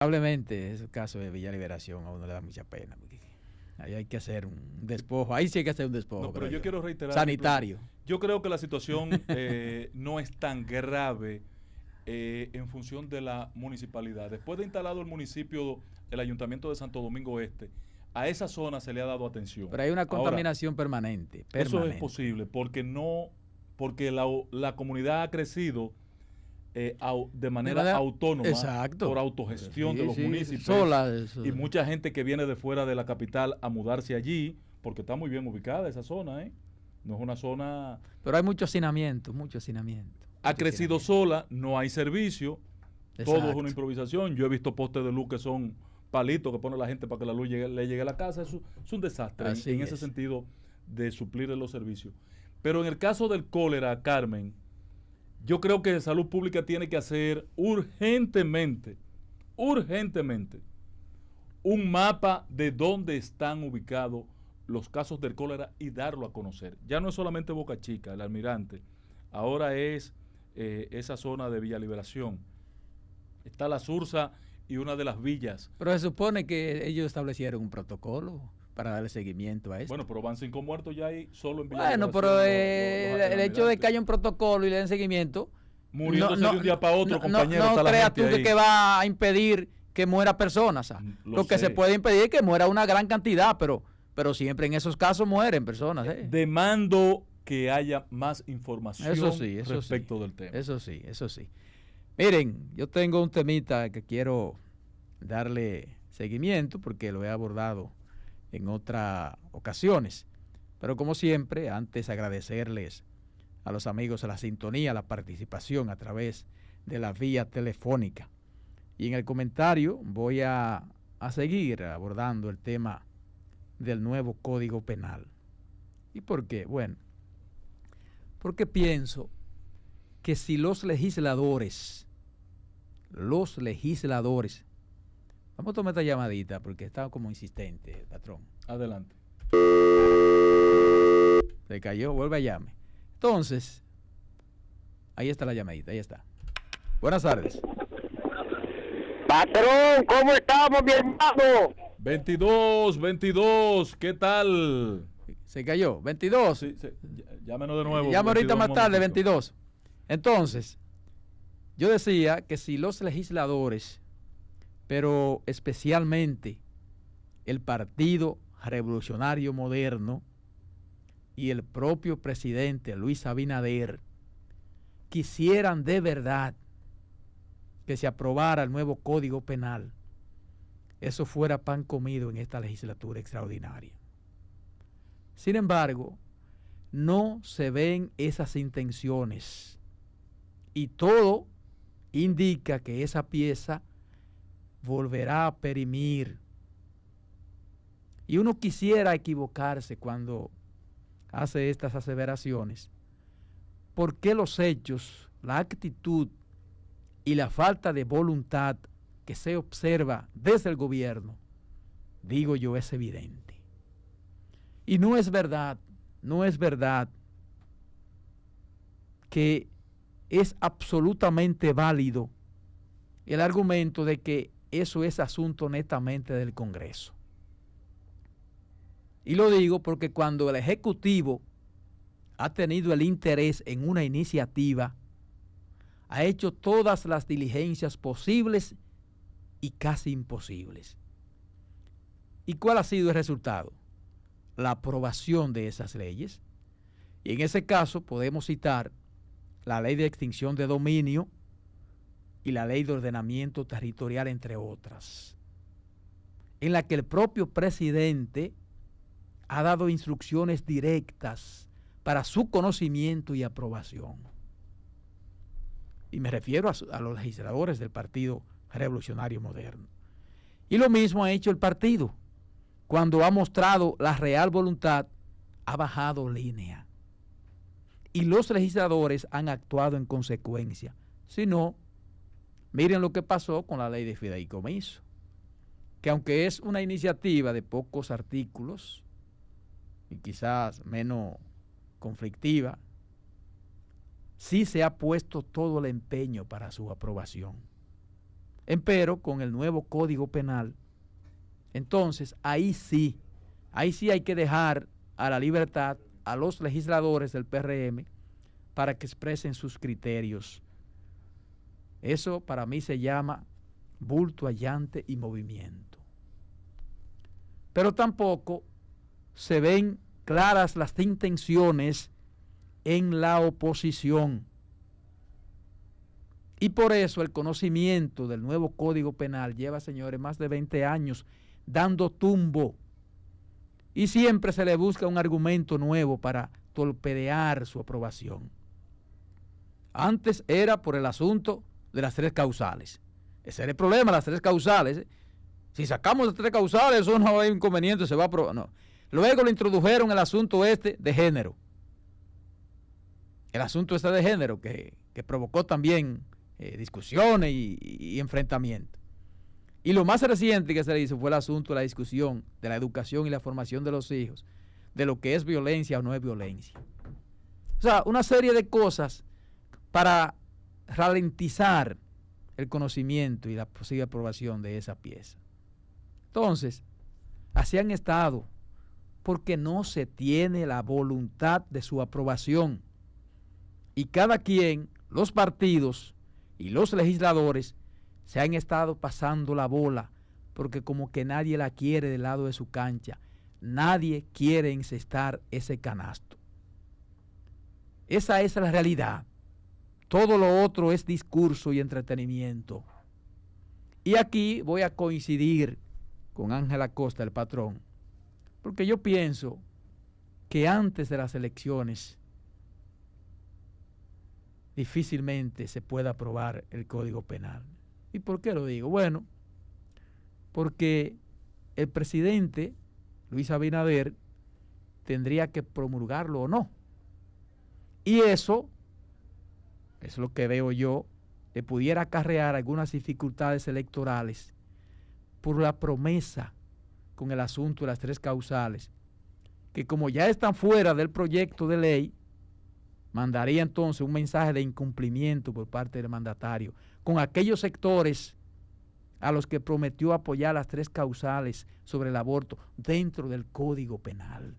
Probablemente ese caso de Villa Liberación a uno le da mucha pena, porque ahí hay que hacer un despojo, ahí sí hay que hacer un despojo. No, pero yo quiero reiterar. Sanitario. Yo creo que la situación no es tan grave en función de la municipalidad. Después de instalado el municipio, el ayuntamiento de Santo Domingo Este, a esa zona se le ha dado atención. Pero hay una contaminación permanente. Eso es posible, porque la comunidad ha crecido de manera autónoma, exacto, por autogestión de los municipios, sola, y mucha gente que viene de fuera de la capital a mudarse allí, porque está muy bien ubicada esa zona, no es una zona... Pero hay mucho hacinamiento, Ha crecido sola, no hay servicio, todo es una improvisación. Yo he visto postes de luz que son palitos que pone la gente para que la luz le llegue a la casa. Es un desastre en ese sentido de suplir los servicios. Pero en el caso del cólera, Carmen, yo creo que Salud Pública tiene que hacer urgentemente un mapa de dónde están ubicados los casos del cólera y darlo a conocer. Ya no es solamente Boca Chica, el Almirante, ahora es esa zona de Villa Liberación. Está la Sursa y una de las villas. Pero se supone que ellos establecieron un protocolo para darle seguimiento a esto. Bueno, pero van 5 muertos ya ahí solo en Villa Liberación. Bueno, pero el hecho de que haya un protocolo y le den seguimiento, muriéndose de un día para otro, compañero. No creas tú que va a impedir que muera personas. Lo que se puede impedir es que muera una gran cantidad, pero siempre en esos casos mueren personas. Demando que haya más información respecto del tema. Eso sí. Miren, yo tengo un temita que quiero darle seguimiento porque lo he abordado en otras ocasiones. Pero como siempre, antes agradecerles a los amigos la sintonía, la participación a través de la vía telefónica. Y en el comentario voy a seguir abordando el tema del nuevo Código Penal. ¿Y por qué? Bueno, porque pienso que si los legisladores, vamos a tomar esta llamadita porque está como insistente, patrón. Adelante. Se cayó, vuelve a llamar. Entonces, ahí está la llamadita, ahí está. Buenas tardes. Patrón, ¿cómo estamos, mi hermano? 22, ¿qué tal? Se cayó, 22. Sí, llámenos de nuevo. Llame ahorita más tarde, 22. Entonces, yo decía que si los legisladores, pero especialmente el Partido Revolucionario Moderno y el propio presidente Luis Abinader quisieran de verdad que se aprobara el nuevo Código Penal, eso fuera pan comido en esta legislatura extraordinaria. Sin embargo, no se ven esas intenciones y todo indica que esa pieza volverá a perimir. Y uno quisiera equivocarse cuando hace estas aseveraciones, porque los hechos, la actitud y la falta de voluntad que se observa desde el gobierno, digo yo, es evidente. Y no es verdad que es absolutamente válido el argumento de que eso es asunto netamente del Congreso. Y lo digo porque cuando el Ejecutivo ha tenido el interés en una iniciativa, ha hecho todas las diligencias posibles y casi imposibles. ¿Y cuál ha sido el resultado? La aprobación de esas leyes. Y en ese caso podemos citar la ley de extinción de dominio y la ley de ordenamiento territorial, entre otras, en la que el propio presidente ha dado instrucciones directas para su conocimiento y aprobación. Y me refiero a los legisladores del Partido Revolucionario Moderno. Y lo mismo ha hecho el partido. Cuando ha mostrado la real voluntad, ha bajado línea. Y los legisladores han actuado en consecuencia. Si no, miren lo que pasó con la ley de fideicomiso, que aunque es una iniciativa de pocos artículos y quizás menos conflictiva, sí se ha puesto todo el empeño para su aprobación. Empero con el nuevo Código Penal, entonces ahí sí hay que dejar a la libertad a los legisladores del PRM para que expresen sus criterios. Eso para mí se llama bulto allante y movimiento. Pero tampoco se ven claras las intenciones en la oposición. Y por eso el conocimiento del nuevo Código Penal lleva, señores, más de 20 años dando tumbo. Y siempre se le busca un argumento nuevo para torpedear su aprobación. Antes era por el asunto de las 3 causales. Ese era el problema, las 3 causales. Si sacamos las 3 causales, eso no hay inconveniente, se va a aprobar. No. Luego le introdujeron el asunto de género. El asunto de género que provocó también discusiones y enfrentamientos. Y lo más reciente que se le hizo fue el asunto de la discusión de la educación y la formación de los hijos, de lo que es violencia o no es violencia. O sea, una serie de cosas para ralentizar el conocimiento y la posible aprobación de esa pieza. Entonces, así han estado, porque no se tiene la voluntad de su aprobación. Y cada quien, los partidos y los legisladores, se han estado pasando la bola, porque como que nadie la quiere del lado de su cancha. Nadie quiere encestar ese canasto. Esa es la realidad. Todo lo otro es discurso y entretenimiento. Y aquí voy a coincidir con Ángel Acosta, el patrón, porque yo pienso que antes de las elecciones difícilmente se pueda aprobar el Código Penal. ¿Y por qué lo digo? Bueno, porque el presidente Luis Abinader tendría que promulgarlo o no. Y eso es lo que veo yo, le pudiera acarrear algunas dificultades electorales por la promesa con el asunto de las 3 causales, que como ya están fuera del proyecto de ley, mandaría entonces un mensaje de incumplimiento por parte del mandatario con aquellos sectores a los que prometió apoyar las 3 causales sobre el aborto dentro del Código Penal.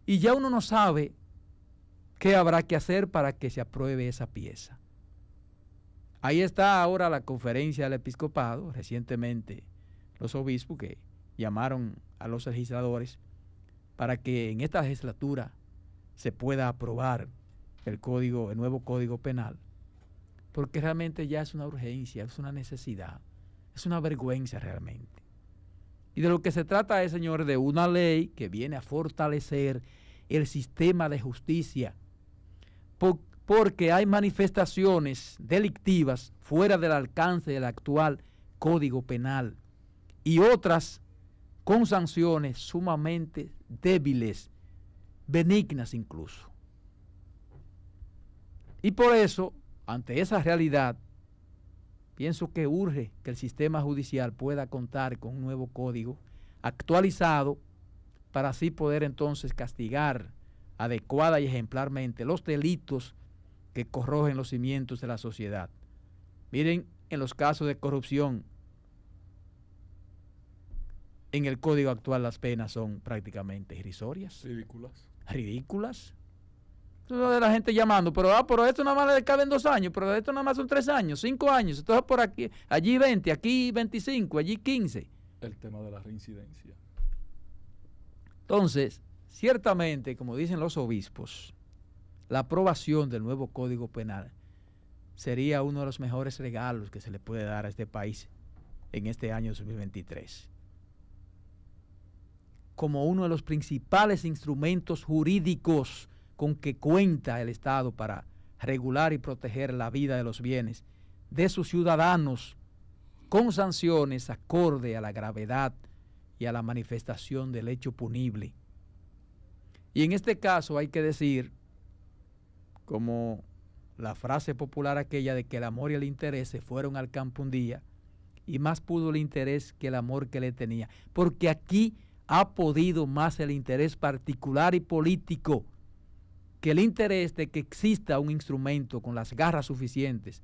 Y ya uno no sabe qué habrá que hacer para que se apruebe esa pieza. Ahí está ahora la conferencia del episcopado, recientemente los obispos que llamaron a los legisladores para que en esta legislatura se pueda aprobar el nuevo Código Penal, porque realmente ya es una urgencia, es una necesidad, es una vergüenza realmente. Y de lo que se trata es, señores, de una ley que viene a fortalecer el sistema de justicia, porque hay manifestaciones delictivas fuera del alcance del actual Código Penal y otras con sanciones sumamente débiles, benignas incluso. Y por eso, ante esa realidad, pienso que urge que el sistema judicial pueda contar con un nuevo código actualizado para así poder entonces castigar adecuada y ejemplarmente los delitos que corrojen los cimientos de la sociedad. Miren, en los casos de corrupción, en el código actual las penas son prácticamente irrisorias. Ridículas. Eso de la gente llamando, pero esto nada más le caben 2 años, pero esto nada más son 3 años, 5 años, entonces por aquí, allí 20, aquí 25, allí 15. El tema de la reincidencia. Entonces, ciertamente, como dicen los obispos, la aprobación del nuevo Código Penal sería uno de los mejores regalos que se le puede dar a este país en este año 2023. Como uno de los principales instrumentos jurídicos con que cuenta el Estado para regular y proteger la vida de los bienes de sus ciudadanos con sanciones acorde a la gravedad y a la manifestación del hecho punible. Y en este caso hay que decir, como la frase popular aquella de que el amor y el interés se fueron al campo un día, y más pudo el interés que el amor que le tenía, porque aquí ha podido más el interés particular y político que el interés de que exista un instrumento con las garras suficientes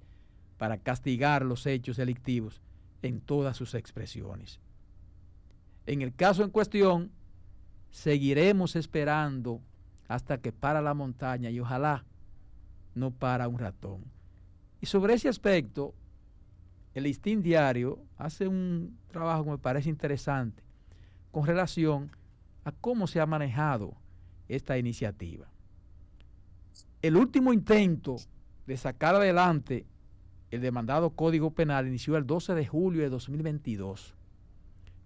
para castigar los hechos delictivos en todas sus expresiones. En el caso en cuestión, seguiremos esperando hasta que para la montaña y ojalá no para un ratón. Y sobre ese aspecto, el Listín Diario hace un trabajo que me parece interesante con relación a cómo se ha manejado esta iniciativa. El último intento de sacar adelante el demandado Código Penal inició el 12 de julio de 2022.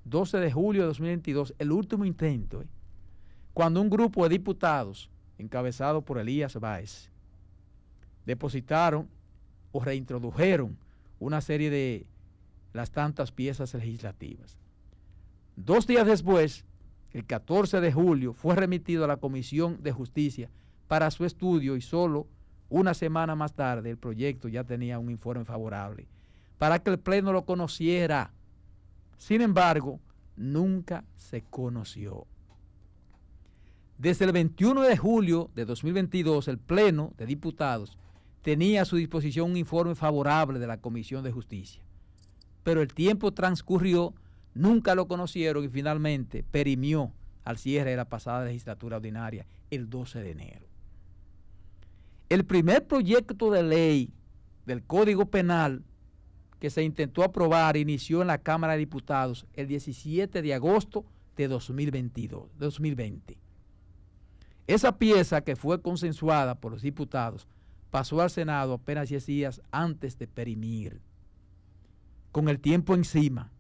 12 de julio de 2022, el último intento, cuando un grupo de diputados, encabezado por Elías Báez, depositaron o reintrodujeron una serie de las tantas piezas legislativas. 2 días después, el 14 de julio, fue remitido a la Comisión de Justicia para su estudio y solo una semana más tarde el proyecto ya tenía un informe favorable para que el Pleno lo conociera. Sin embargo, nunca se conoció. Desde el 21 de julio de 2022, el Pleno de Diputados tenía a su disposición un informe favorable de la Comisión de Justicia. Pero el tiempo transcurrió, nunca lo conocieron y finalmente perimió al cierre de la pasada legislatura ordinaria el 12 de enero. El primer proyecto de ley del Código Penal que se intentó aprobar inició en la Cámara de Diputados el 17 de agosto de 2020. Esa pieza, que fue consensuada por los diputados, pasó al Senado apenas 10 días antes de perimir, con el tiempo encima.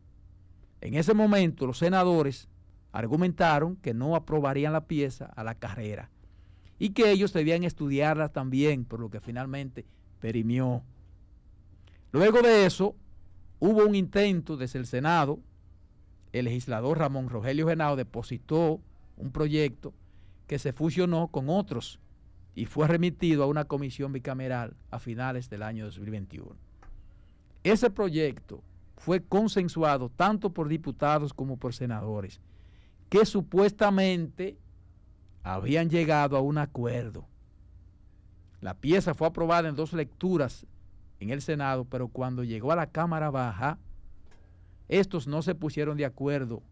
En ese momento los senadores argumentaron que no aprobarían la pieza a la carrera y que ellos debían estudiarla también, por lo que finalmente perimió. Luego de eso, hubo un intento desde el Senado. El legislador Ramón Rogelio Henao depositó un proyecto que se fusionó con otros y fue remitido a una comisión bicameral a finales del año 2021. Ese proyecto fue consensuado tanto por diputados como por senadores, que supuestamente habían llegado a un acuerdo. La pieza fue aprobada en 2 lecturas en el Senado, pero cuando llegó a la Cámara Baja, estos no se pusieron de acuerdo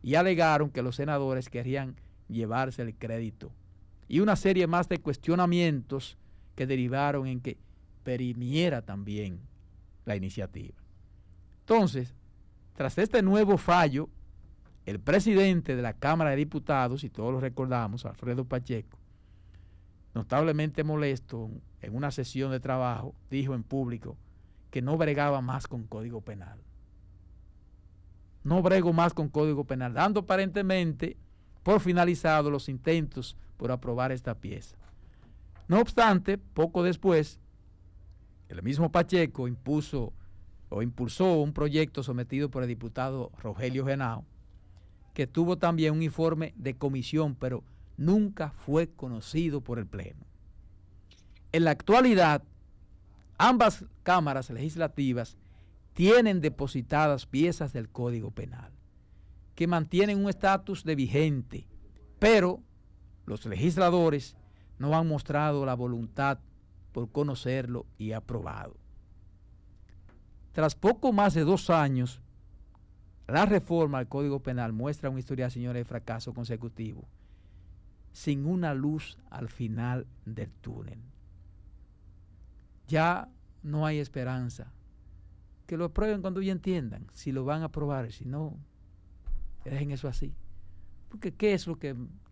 y alegaron que los senadores querían llevarse el crédito. Y una serie más de cuestionamientos que derivaron en que perimiera también la iniciativa. Entonces, tras este nuevo fallo, el presidente de la Cámara de Diputados, y todos lo recordamos, Alfredo Pacheco, notablemente molesto, en una sesión de trabajo, dijo en público que no bregaba más con Código Penal. No brego más con Código Penal, dando aparentemente por finalizados los intentos por aprobar esta pieza. No obstante, poco después, el mismo Pacheco impulsó un proyecto sometido por el diputado Rogelio Henao, que tuvo también un informe de comisión, pero nunca fue conocido por el Pleno. En la actualidad, ambas cámaras legislativas tienen depositadas piezas del Código Penal que mantienen un estatus de vigente, pero los legisladores no han mostrado la voluntad por conocerlo y aprobado. Tras poco más de 2 años, la reforma al Código Penal muestra una historia, señores, de fracaso consecutivo, sin una luz al final del túnel. Ya no hay esperanza. Que lo aprueben cuando ya entiendan si lo van a aprobar, si no, dejen eso así. Porque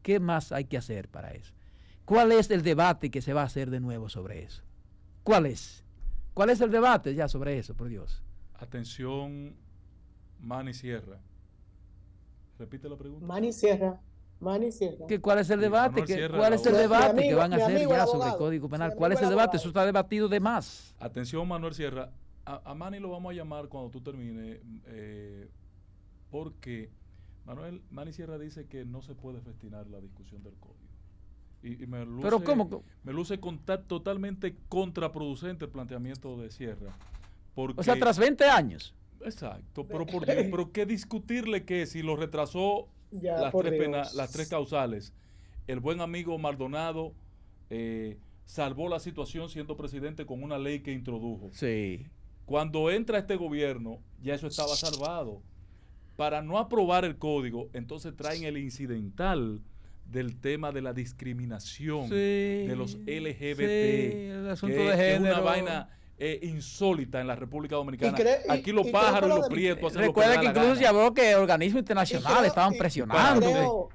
¿qué más hay que hacer para eso? ¿Cuál es el debate que se va a hacer de nuevo sobre eso? ¿Cuál es? ¿Cuál es el debate ya sobre eso, por Dios? Atención, Manny Sierra. Repite la pregunta. Manny Sierra. ¿Cuál es el debate? ¿Cuál es el debate que van a hacer ya sobre el Código Penal? ¿Cuál es el debate? Eso está debatido de más. Atención, Manuel Sierra. A Manny lo vamos a llamar cuando tú termines, porque Manny Sierra dice que no se puede festinar la discusión del código. Y me luce, ¿pero cómo? Me luce totalmente contraproducente el planteamiento de Sierra. Porque, o sea, tras 20 años. Exacto, pero por Dios, pero ¿qué discutirle que si lo retrasó ya, las 3 causales? El buen amigo Maldonado salvó la situación siendo presidente con una ley que introdujo. Sí. Cuando entra este gobierno, ya eso estaba salvado. Para no aprobar el código, entonces traen el incidental del tema de la discriminación de los LGBT, el asunto de género. que es una vaina insólita en la República Dominicana. Aquí los pájaros y los prietos hacen lo que les da Recuerda que la incluso gana. se habló que organismos internacionales estaban presionando.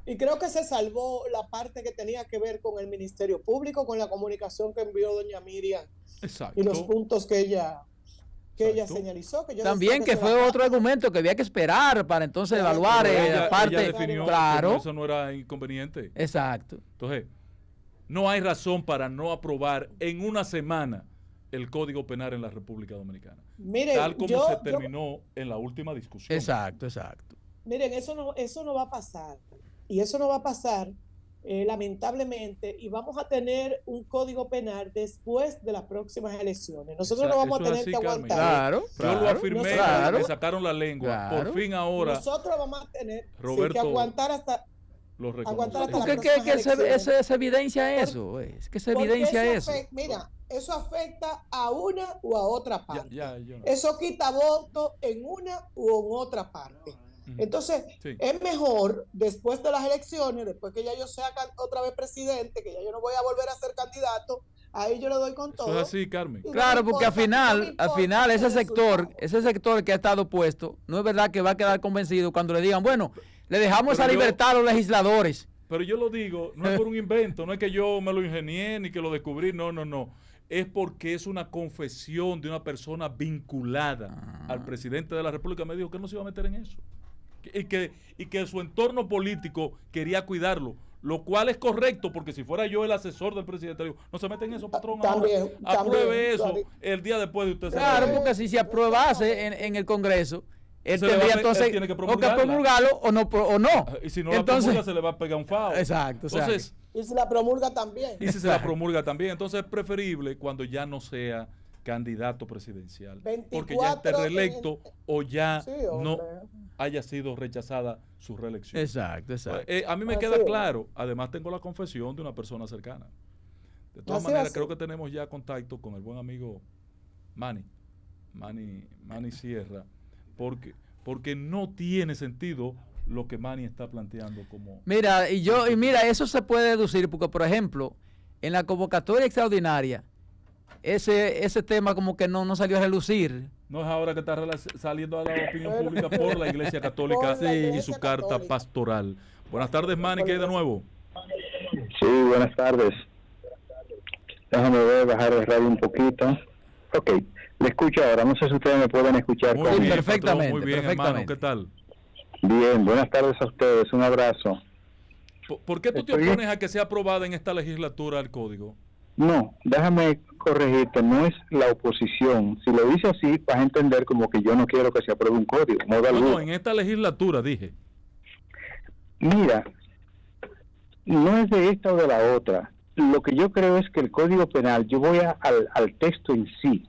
Y creo que se salvó la parte que tenía que ver con el Ministerio Público, con la comunicación que envió doña Miriam. Exacto. Y los puntos que ella señalizó. Que yo también que fue otro argumento que había que esperar para entonces evaluar la parte. Ella definió claro. que eso no era inconveniente. Exacto. Entonces, no hay razón para no aprobar en una semana el Código Penal en la República Dominicana. Miren, tal como se terminó en la última discusión. Exacto. Miren, eso no va a pasar. Y eso no va a pasar, lamentablemente, y vamos a tener un código penal después de las próximas elecciones. Nosotros no vamos a tener que aguantar. Claro, yo lo afirmé, me sacaron la lengua. Por fin ahora. Nosotros vamos a tener Roberto, que aguantar hasta las se evidencia eso. Es que se evidencia eso. Mira, eso afecta a una u a otra parte. No. Eso quita votos en una u en otra parte. Entonces, es mejor, después de las elecciones, después que ya yo sea otra vez presidente, que ya yo no voy a volver a ser candidato, ahí yo le doy con todo. Eso es así, Carmen. Claro, porque al final ese sector que ha estado puesto, no es verdad que va a quedar convencido cuando le digan, bueno, le dejamos esa libertad a los legisladores. Pero yo lo digo, no es por un invento, no es que yo me lo ingenié ni que lo descubrí, no. Es porque es una confesión de una persona vinculada al presidente de la República. Me dijo que no se iba a meter en eso. Y que su entorno político quería cuidarlo, lo cual es correcto, porque si fuera yo el asesor del presidente, digo, no se meten en eso, patrón, apruebe eso el día después de usted. Claro, porque si se aprobase en el Congreso, él tendría entonces él tiene que promulgarlo o no. Y si no entonces, la promulga, se le va a pegar un FAO. Exacto. Entonces, y si la promulga también. Entonces es preferible cuando ya no sea candidato presidencial, 24 porque ya esté reelecto o ya no haya sido rechazada su reelección. Exacto. A mí me queda claro, además tengo la confesión de una persona cercana. De todas maneras, creo que tenemos ya contacto con el buen amigo Manny Sierra, porque no tiene sentido lo que Manny está planteando como... Mira, eso se puede deducir, porque por ejemplo, en la convocatoria extraordinaria, ese tema como que no salió a relucir. No es ahora que está saliendo a la opinión pública por la Iglesia Católica y su carta pastoral. Buenas tardes, Manny, ¿qué hay de nuevo? Sí, buenas tardes. Déjame bajar el radio un poquito. Ok, le escucho ahora. No sé si ustedes me pueden escuchar. Muy bien, perfectamente. Patrón, muy bien, hermano, ¿qué tal? Bien, buenas tardes a ustedes. Un abrazo. ¿Por qué tú te opones a que sea aprobada en esta legislatura el código? No, déjame corregirte, no es la oposición. Si lo dice así, vas a entender como que yo no quiero que se apruebe un código. No, en esta legislatura dije. Mira, no es de esta o de la otra. Lo que yo creo es que el Código Penal, yo voy al texto en sí.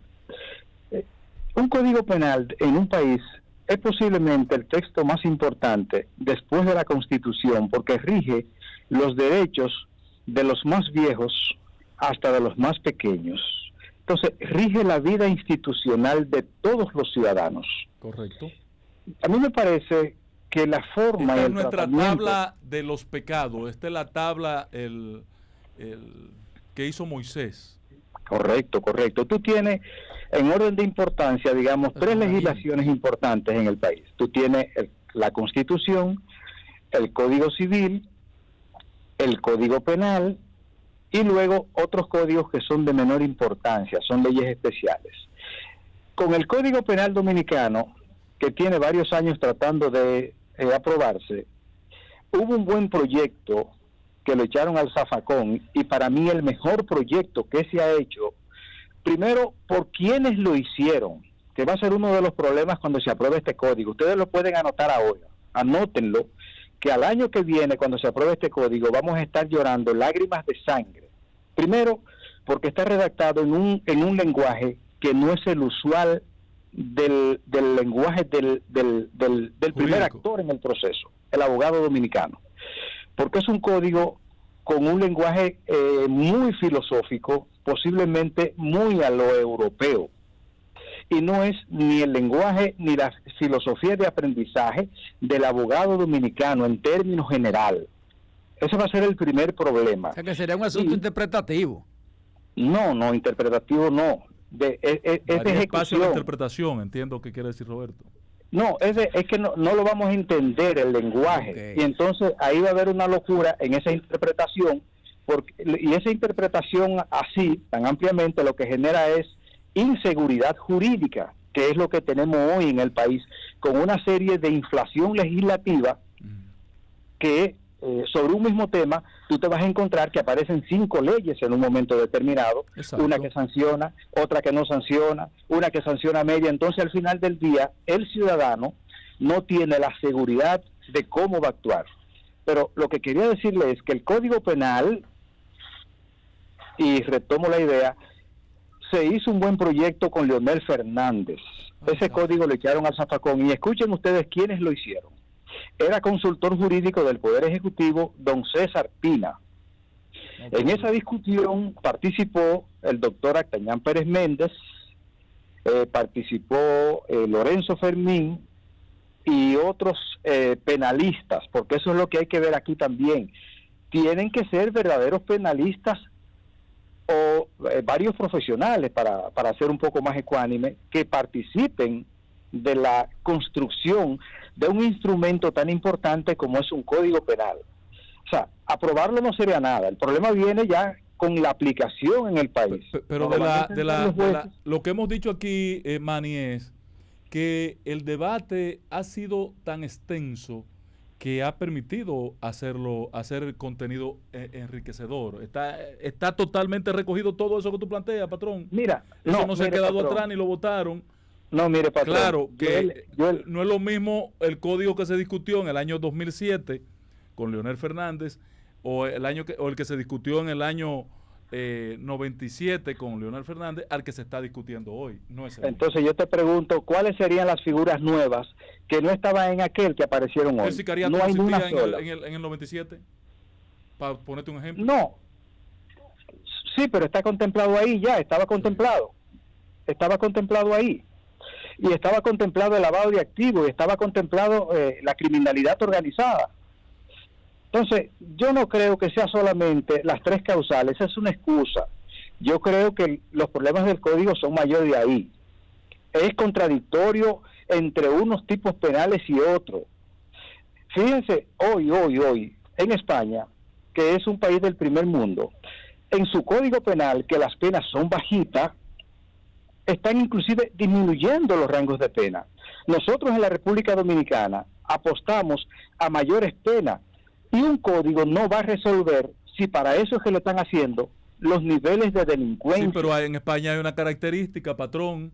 Un Código Penal en un país es posiblemente el texto más importante después de la Constitución, porque rige los derechos de los más viejos hasta de los más pequeños. Entonces, rige la vida institucional de todos los ciudadanos. Correcto. A mí me parece que la forma... Esta es nuestra tabla de los pecados. Esta es la tabla que hizo Moisés. Correcto. Tú tienes, en orden de importancia, digamos, tres legislaciones importantes en el país. Tú tienes la Constitución, el Código Civil, el Código Penal, y luego otros códigos que son de menor importancia, son leyes especiales. Con el Código Penal Dominicano, que tiene varios años tratando de aprobarse, hubo un buen proyecto que lo echaron al zafacón, y para mí el mejor proyecto que se ha hecho, primero por quienes lo hicieron, que va a ser uno de los problemas cuando se apruebe este código. Ustedes lo pueden anotar ahora, anótenlo, que al año que viene, cuando se apruebe este código, vamos a estar llorando lágrimas de sangre. Primero, porque está redactado en un lenguaje que no es el usual del lenguaje del primer actor en el proceso, el abogado dominicano. Porque es un código con un lenguaje muy filosófico, posiblemente muy a lo europeo. y no es ni el lenguaje ni la filosofía de aprendizaje del abogado dominicano en términos general. Ese va a ser el primer problema. O sea, que sería un asunto interpretativo. No, interpretativo no. Es de espacio de interpretación, entiendo que quiere decir Roberto. No, es que no lo vamos a entender el lenguaje. Okay. Y entonces ahí va a haber una locura en esa interpretación, y esa interpretación así, tan ampliamente, lo que genera es inseguridad jurídica, que es lo que tenemos hoy en el país, con una serie de inflación legislativa que sobre un mismo tema tú te vas a encontrar que aparecen 5 leyes en un momento determinado. Exacto. Una que sanciona, otra que no sanciona, una que sanciona media. Entonces al final del día el ciudadano no tiene la seguridad de cómo va a actuar. Pero lo que quería decirle es que el Código Penal, y retomo la idea, se hizo un buen proyecto con Leonel Fernández. Ese código le echaron al zafacón, y escuchen ustedes quiénes lo hicieron. Era consultor jurídico del Poder Ejecutivo don César Pina. En esa discusión participó el doctor Actañán Pérez Méndez, participó Lorenzo Fermín y otros penalistas, porque eso es lo que hay que ver aquí también. Tienen que ser verdaderos penalistas o varios profesionales, para ser un poco más ecuánime, que participen de la construcción de un instrumento tan importante como es un código penal. O sea, aprobarlo no sería nada. El problema viene ya con la aplicación en el país. Pero lo que hemos dicho aquí, Manny, es que el debate ha sido tan extenso que ha permitido hacer contenido enriquecedor. Está totalmente recogido todo eso que tú planteas, patrón. Mira, eso no se ha quedado atrás ni lo votaron. No, mire, patrón. Claro, que no es lo mismo el código que se discutió en el año 2007 con Leonel Fernández o el que se discutió en el año 97 con Leonel Fernández al que se está discutiendo hoy. No es Entonces yo te pregunto, ¿cuáles serían las figuras nuevas que no estaban en aquel que aparecieron hoy? ¿El sicariato no hay una sola en el 97? Para ponerte un ejemplo. No. Sí, pero está contemplado ahí ya, estaba contemplado. Estaba contemplado ahí. Y estaba contemplado el lavado de activos, y estaba contemplado la criminalidad organizada. Entonces, yo no creo que sea solamente las 3 causales, esa es una excusa. Yo creo que los problemas del código son mayores de ahí. Es contradictorio entre unos tipos penales y otros. Fíjense, hoy, en España, que es un país del primer mundo, en su código penal, que las penas son bajitas, están inclusive disminuyendo los rangos de pena. Nosotros en la República Dominicana apostamos a mayores penas, y un código no va a resolver, si para eso es que lo están haciendo, los niveles de delincuencia. Sí, pero en España hay una característica, patrón.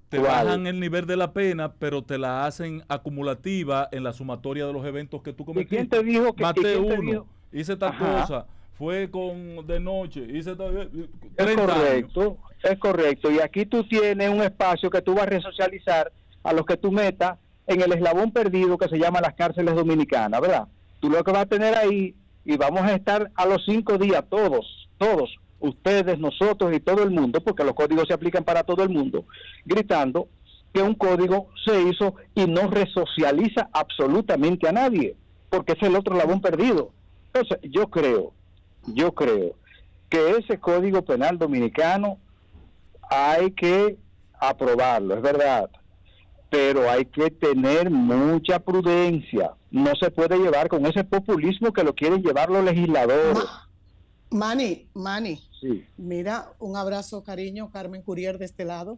Te bajan el nivel de la pena, pero te la hacen acumulativa en la sumatoria de los eventos que tú cometiste. ¿Y quién te dijo que maté uno, hice tal cosa, fue de noche, hice tal... Es correcto. Y aquí tú tienes un espacio que tú vas a resocializar a los que tú metas en el eslabón perdido que se llama las cárceles dominicanas, ¿verdad? Tú lo que vas a tener ahí, y vamos a estar a los 5 días todos, ustedes, nosotros y todo el mundo, porque los códigos se aplican para todo el mundo, gritando que un código se hizo y no resocializa absolutamente a nadie, porque es el otro eslabón perdido. Entonces, yo creo que ese código penal dominicano hay que aprobarlo, es verdad, pero hay que tener mucha prudencia. No se puede llevar con ese populismo que lo quieren llevar los legisladores. Manny, sí. Mira, un abrazo, cariño, Carmen Curier de este lado.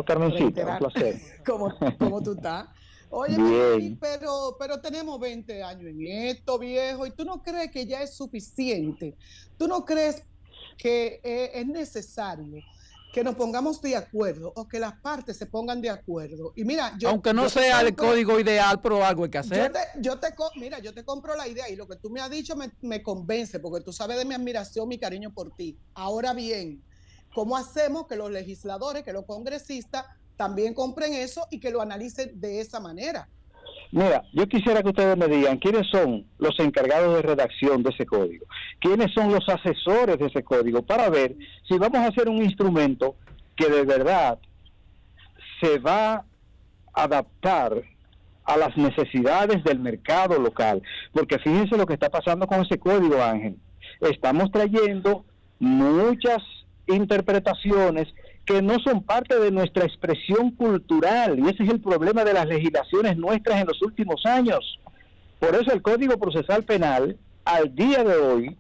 Carmencita, un placer. ¿Cómo tú estás? Oye, Manny, pero tenemos 20 años en esto, viejo, y tú no crees que ya es suficiente. Tú no crees que es necesario que nos pongamos de acuerdo o que las partes se pongan de acuerdo. Y mira, aunque no sea el código ideal, pero algo hay que hacer. Yo te compro la idea, y lo que tú me has dicho me convence, porque tú sabes de mi admiración, mi cariño por ti. Ahora bien, ¿cómo hacemos que los legisladores, que los congresistas también compren eso y que lo analicen de esa manera? Mira, yo quisiera que ustedes me digan quiénes son los encargados de redacción de ese código, quiénes son los asesores de ese código, para ver si vamos a hacer un instrumento que de verdad se va a adaptar a las necesidades del mercado local. Porque fíjense lo que está pasando con ese código, Ángel. Estamos trayendo muchas interpretaciones que no son parte de nuestra expresión cultural, y ese es el problema de las legislaciones nuestras en los últimos años. Por eso el Código Procesal Penal, al día de hoy,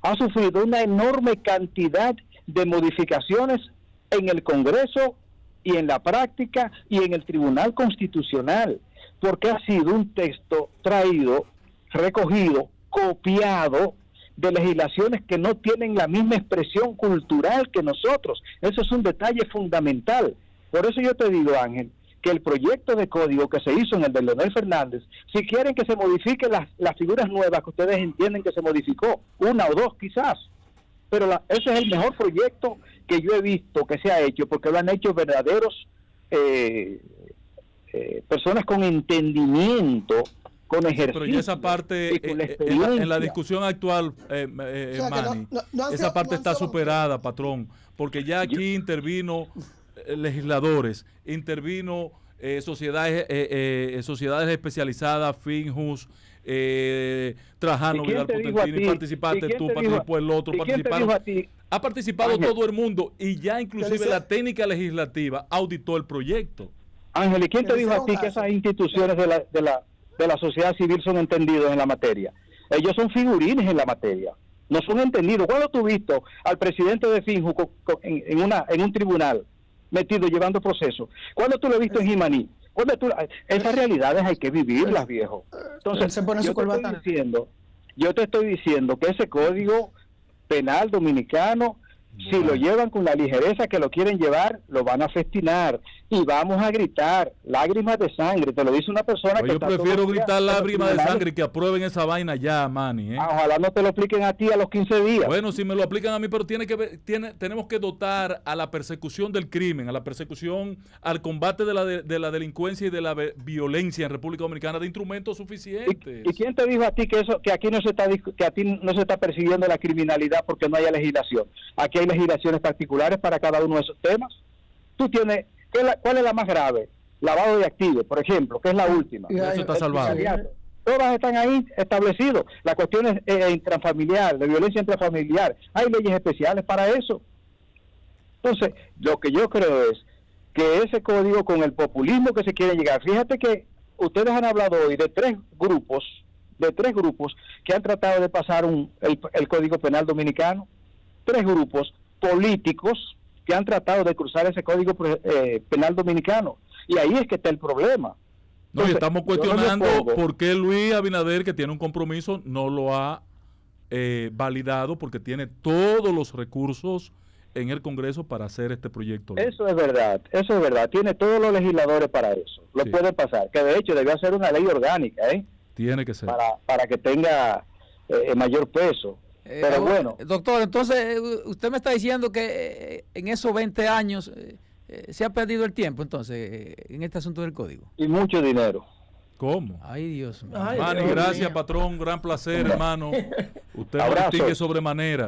ha sufrido una enorme cantidad de modificaciones en el Congreso y en la práctica y en el Tribunal Constitucional, porque ha sido un texto traído, recogido, copiado de legislaciones que no tienen la misma expresión cultural que nosotros. Eso es un detalle fundamental. Por eso yo te digo, Ángel, que el proyecto de código que se hizo en el de Leonel Fernández, si quieren que se modifiquen las figuras nuevas que ustedes entienden que se modificó, una o dos quizás, pero ese es el mejor proyecto que yo he visto que se ha hecho, porque lo han hecho verdaderos personas con entendimiento, con ejercicio. Pero esa parte, en la discusión actual, Manny, esa parte está superada, patrón, porque ya aquí intervino legisladores, intervino sociedades especializadas, Finjus, Trajano, Vidal Potentini, participaste tú, participó el otro, ha participado Ángel, todo el mundo, y ya inclusive la técnica legislativa auditó el proyecto. Ángel, ¿y quién te dijo a ti que esas instituciones de la sociedad civil son entendidos en la materia? Ellos son figurines en la materia, no son entendidos. ¿Cuándo tú has visto al presidente de Finju en un tribunal metido llevando proceso? ¿Cuándo tú lo has visto en Jimaní? Esas realidades hay que vivirlas, viejo. Entonces, yo te estoy diciendo que ese código penal dominicano, si lo llevan con la ligereza que lo quieren llevar, lo van a festinar y vamos a gritar lágrimas de sangre. Te lo dice una persona yo prefiero gritar lágrimas de sangre que aprueben esa vaina ya, Manny. Ojalá no te lo apliquen a ti a los 15 días. Bueno, si me lo aplican a mí, pero tenemos que dotar a la persecución del crimen, a la persecución, al combate de la delincuencia y de la violencia en República Dominicana de instrumentos suficientes. ¿Y quién te dijo a ti que aquí no se está, que a ti no se está persiguiendo la criminalidad porque no haya legislación? Aquí hay legislaciones particulares para cada uno de esos temas. Tú tienes, ¿cuál es la más grave? Lavado de activos, por ejemplo, que es la última. Eso está salvado. Todas están ahí establecidas. La cuestión es intrafamiliar, de violencia intrafamiliar. Hay leyes especiales para eso. Entonces, lo que yo creo es que ese código, con el populismo que se quiere llegar, fíjate que ustedes han hablado hoy de tres grupos que han tratado de pasar el Código Penal dominicano. Tres grupos políticos que han tratado de cruzar ese Código Penal dominicano, y ahí es que está el problema. Entonces, estamos cuestionando por qué Luis Abinader, que tiene un compromiso, no lo ha validado, porque tiene todos los recursos en el Congreso para hacer este proyecto. Eso es verdad, tiene todos los legisladores para eso, lo puede pasar, que de hecho debió ser una ley orgánica, tiene que ser para que tenga mayor peso. Pero bueno. Doctor, entonces usted me está diciendo que en esos 20 años se ha perdido el tiempo, entonces, en este asunto del código. Y mucho dinero. ¿Cómo? Ay, Dios mío. Manny, gracias, patrón. Gran placer, hermano. Usted lo distingue sobremanera.